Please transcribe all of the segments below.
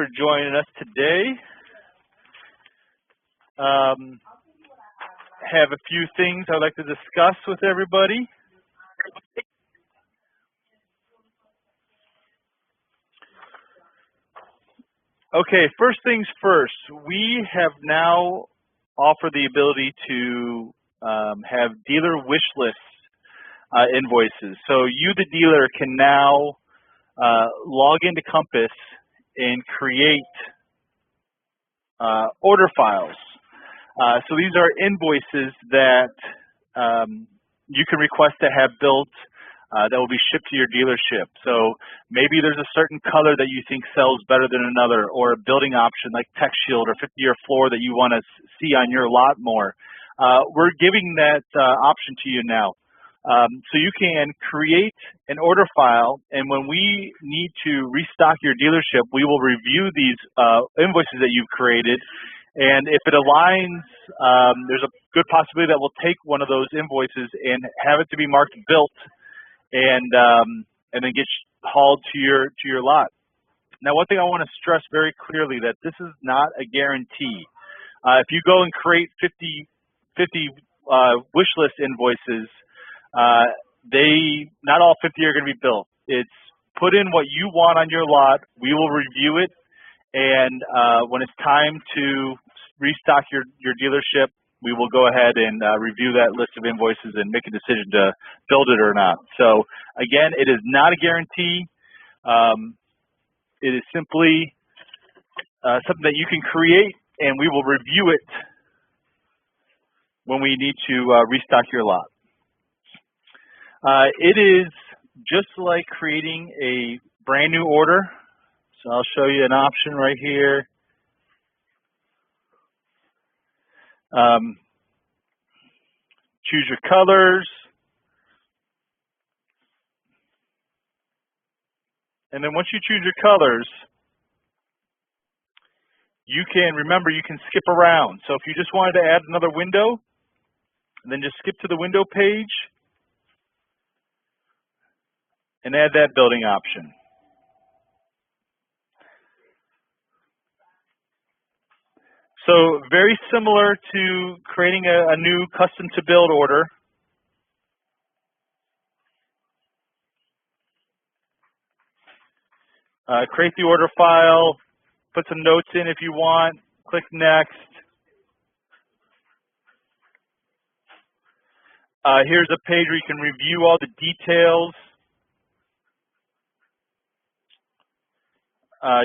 for joining us today. Have a few things I'd like to discuss with everybody. Okay, first things first, we have now offered the ability to have dealer wish lists invoices. So you, the dealer, can now log into Compass and create order files. So these are invoices that you can request to have built that will be shipped to your dealership. So maybe there's a certain color that you think sells better than another, or a building option like TechShield or 50-year floor that you want to see on your lot more. We're giving that option to you now. So you can create an order file, and when we need to restock your dealership, we will review these invoices that you've created, and if it aligns, there's a good possibility that we'll take one of those invoices and have it to be marked built, and then get hauled to your lot. Now, one thing I want to stress very clearly, that this is not a guarantee. If you go and create 50 wish list invoices, not all 50 are going to be built. It's put in what you want on your lot. We will review it, and when it's time to restock your dealership, we will go ahead and review that list of invoices and make a decision to build it or not. So again, it is not a guarantee. It is simply something that you can create, and we will review it when we need to restock your lot. It is just like creating a brand new order. So I'll show you an option right here. Choose your colors. And then once you choose your colors, you can, remember, you can skip around. So if you just wanted to add another window, then just skip to the window page and add that building option. So very similar to creating a new custom to build order. Create the order file, put some notes in if you want, click next. Here's a page where you can review all the details.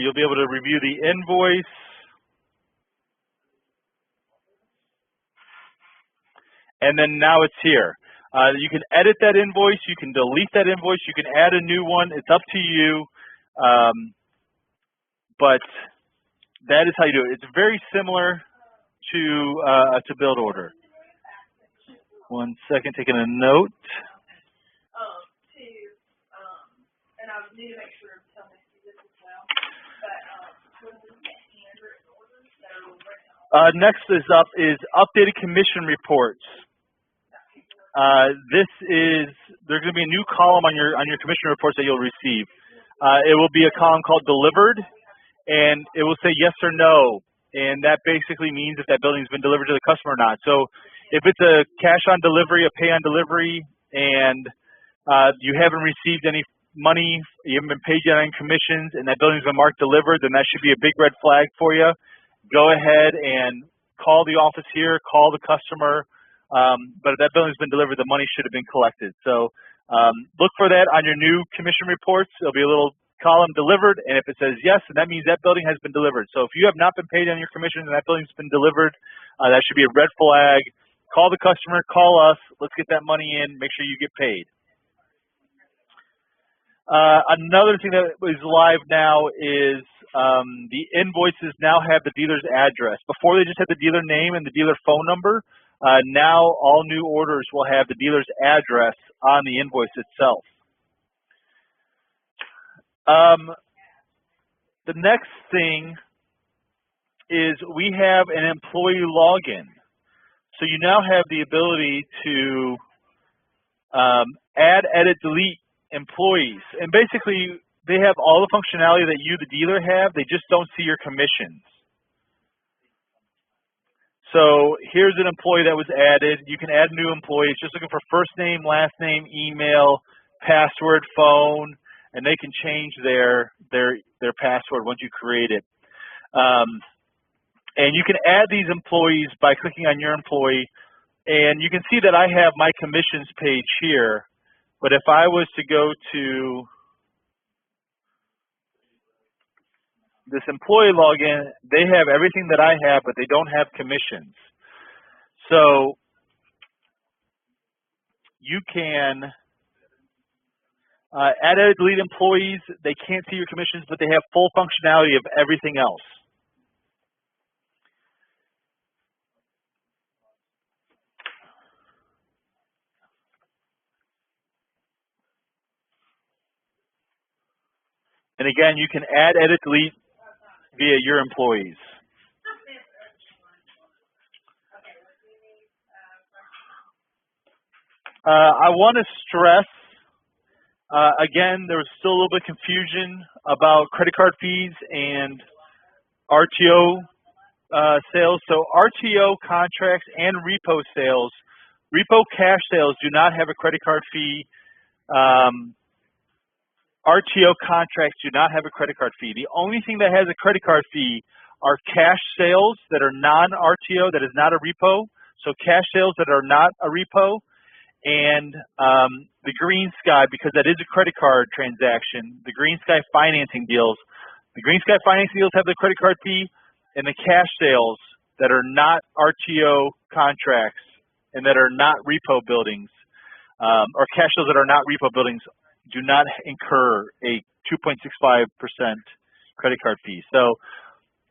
You'll be able to review the invoice. And then now it's here. You can edit that invoice, you can delete that invoice, you can add a new one. It's up to you. But that is how you do it. It's very similar to build order. One second, taking a note. And I need to make sure to tell me this as well. But next is up is updated commission reports. There's going to be a new column on your commission reports that you'll receive. It will be a column called delivered, and it will say yes or no, and that basically means if that building's been delivered to the customer or not. So if it's a cash on delivery, a pay on delivery, and you haven't received any money, you haven't been paid yet on commissions, and that building's been marked delivered, then that should be a big red flag for you. Go ahead and call the office here, call the customer. But if that building's been delivered, the money should have been collected. So look for that on your new commission reports. There'll be a little column delivered, and if it says yes, then that means that building has been delivered. So if you have not been paid on your commission and that building's been delivered, that should be a red flag. Call the customer, call us, let's get that money in, make sure you get paid. Another thing that is live now is the invoices now have the dealer's address. Before they just had the dealer name and the dealer phone number. Now all new orders will have the dealer's address on the invoice itself. The next thing is we have an employee login. So you now have the ability to add, edit, delete employees. And basically they have all the functionality that you, the dealer, have. They just don't see your commissions. So here's an employee that was added. You can add new employees. Just looking for first name, last name, email, password, phone, and they can change their password once you create it. And you can add these employees by clicking on your employee. And you can see that I have my commissions page here. But if I was to go to this employee login, they have everything that I have, but they don't have commissions. So you can add or delete employees. They can't see your commissions, but they have full functionality of everything else. And again, you can add, edit, delete via your employees. I want to stress, again, there was still a little bit of confusion about credit card fees and RTO sales. So RTO contracts and repo sales, repo cash sales do not have a credit card fee. RTO contracts do not have a credit card fee. The only thing that has a credit card fee are cash sales that are non-RTO, that is not a repo. So cash sales that are not a repo, and the Green Sky, because that is a credit card transaction, the Green Sky financing deals. The Green Sky financing deals have the credit card fee, and the cash sales that are not RTO contracts and that are not repo buildings, or cash sales that are not repo buildings, do not incur a 2.65% credit card fee. So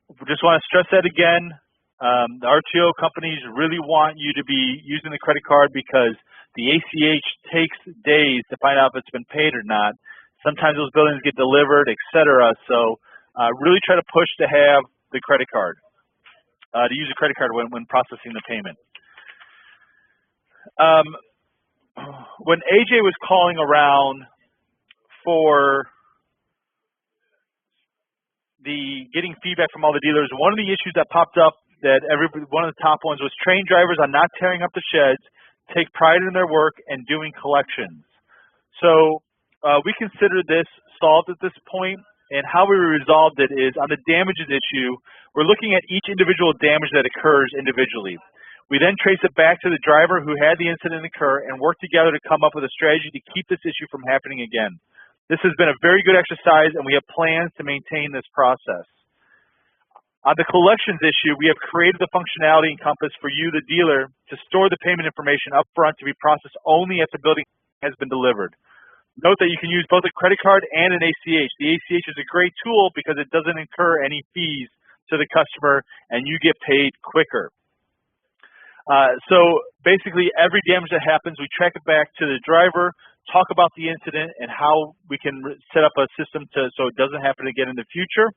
we just want to stress that again. The RTO companies really want you to be using the credit card because the ACH takes days to find out if it's been paid or not. Sometimes those buildings get delivered, etc. So really try to push to have the credit card, to use a credit card when processing the payment. When AJ was calling around for the getting feedback from all the dealers, one of the issues that popped up that one of the top ones was train drivers on not tearing up the sheds, take pride in their work, and doing collections. So we consider this solved at this point, and how we resolved it is on the damages issue, we're looking at each individual damage that occurs individually. We then trace it back to the driver who had the incident occur and work together to come up with a strategy to keep this issue from happening again. This has been a very good exercise, and we have plans to maintain this process. On the collections issue, we have created the functionality in Compass for you, the dealer, to store the payment information up front to be processed only if the building has been delivered. Note that you can use both a credit card and an ACH. The ACH is a great tool because it doesn't incur any fees to the customer, and you get paid quicker. So basically, every damage that happens, we track it back to the driver, talk about the incident and how we can set up a system so it doesn't happen again in the future.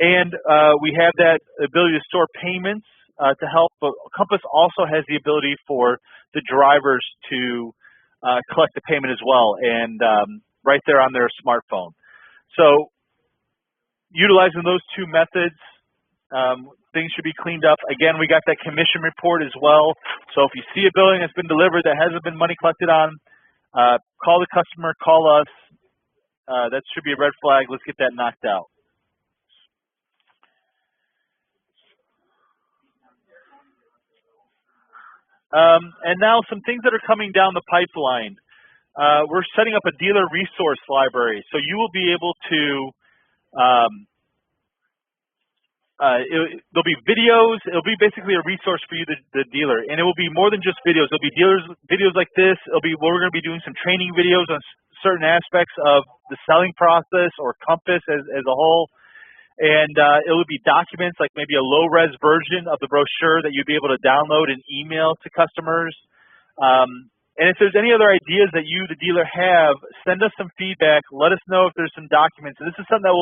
And we have that ability to store payments to help, but Compass also has the ability for the drivers to collect the payment as well, and right there on their smartphone. So utilizing those two methods, things should be cleaned up. Again, we got that commission report as well. So if you see a building that's been delivered that hasn't been money collected on, call the customer, call us. That should be a red flag. Let's get that knocked out. And now some things that are coming down the pipeline. We're setting up a dealer resource library. So you will be able to, there'll be videos. It'll be basically a resource for you, the dealer. And it will be more than just videos. There'll be videos like this. We're going to be doing some training videos on certain aspects of the selling process or Compass as a whole. And it will be documents like maybe a low-res version of the brochure that you'd be able to download and email to customers. And if there's any other ideas that you, the dealer, have, send us some feedback. Let us know if there's some documents. And this is something that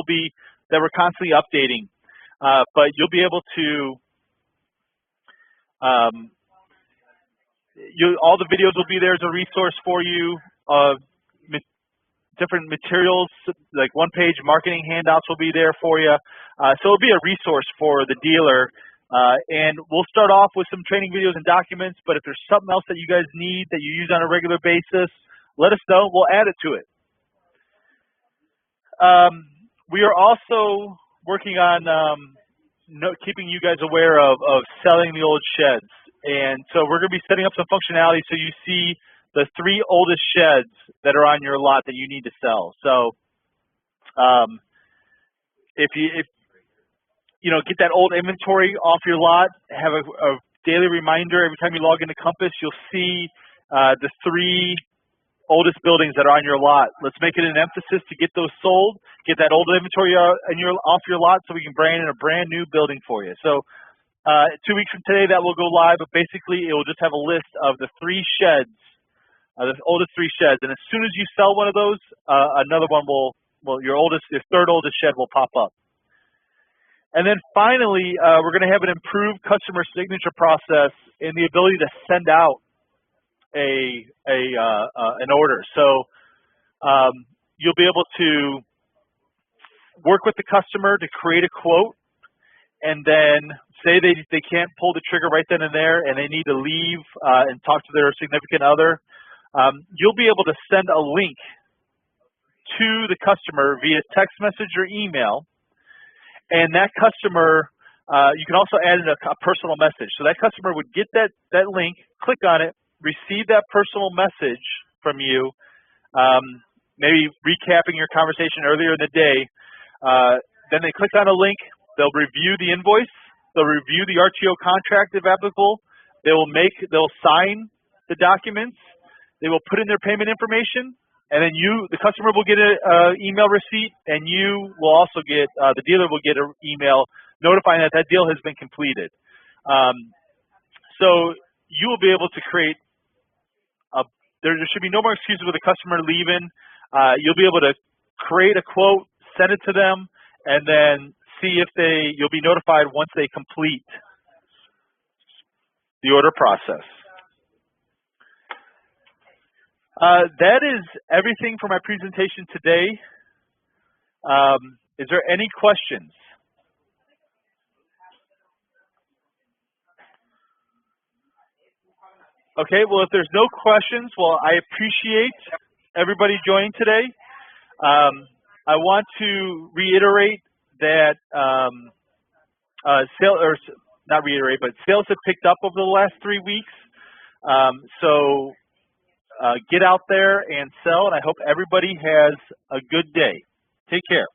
we're constantly updating. But you'll be able to, all the videos will be there as a resource for you. different materials, like one-page marketing handouts will be there for you. So it'll be a resource for the dealer. And we'll start off with some training videos and documents, but if there's something else that you guys need that you use on a regular basis, let us know. We'll add it to it. We are also working on keeping you guys aware of selling the old sheds. And so we're going to be setting up some functionality so you see the 3 oldest sheds that are on your lot that you need to sell. So if you know, get that old inventory off your lot, have a daily reminder every time you log into Compass, you'll see the 3 oldest buildings that are on your lot. Let's make it an emphasis to get those sold, get that old inventory off your lot so we can bring in a brand new building for you. So 2 weeks from today that will go live, but basically it will just have a list of the 3 sheds, the oldest 3 sheds, and as soon as you sell one of those, another one will, your 3rd oldest shed will pop up. And then finally, we're going to have an improved customer signature process and the ability to send out an order. So you'll be able to work with the customer to create a quote, and then say they can't pull the trigger right then and there and they need to leave and talk to their significant other. You'll be able to send a link to the customer via text message or email, and that customer, you can also add in a personal message. So that customer would get that link, click on it, receive that personal message from you, maybe recapping your conversation earlier in the day. Then they click on a link, they'll review the invoice, they'll review the RTO contract if applicable, they'll sign the documents, they will put in their payment information, and then the customer will get an email receipt, and you will also get, the dealer will get an email notifying that that deal has been completed. So you will be able to create, there should be no more excuses with a customer leaving. You'll be able to create a quote, send it to them, and then see if you'll be notified once they complete the order process. That is everything for my presentation today. Is there any questions? Okay, well, if there's no questions, well, I appreciate everybody joining today. I want to reiterate that sales have picked up over the last 3 weeks. So get out there and sell, and I hope everybody has a good day. Take care.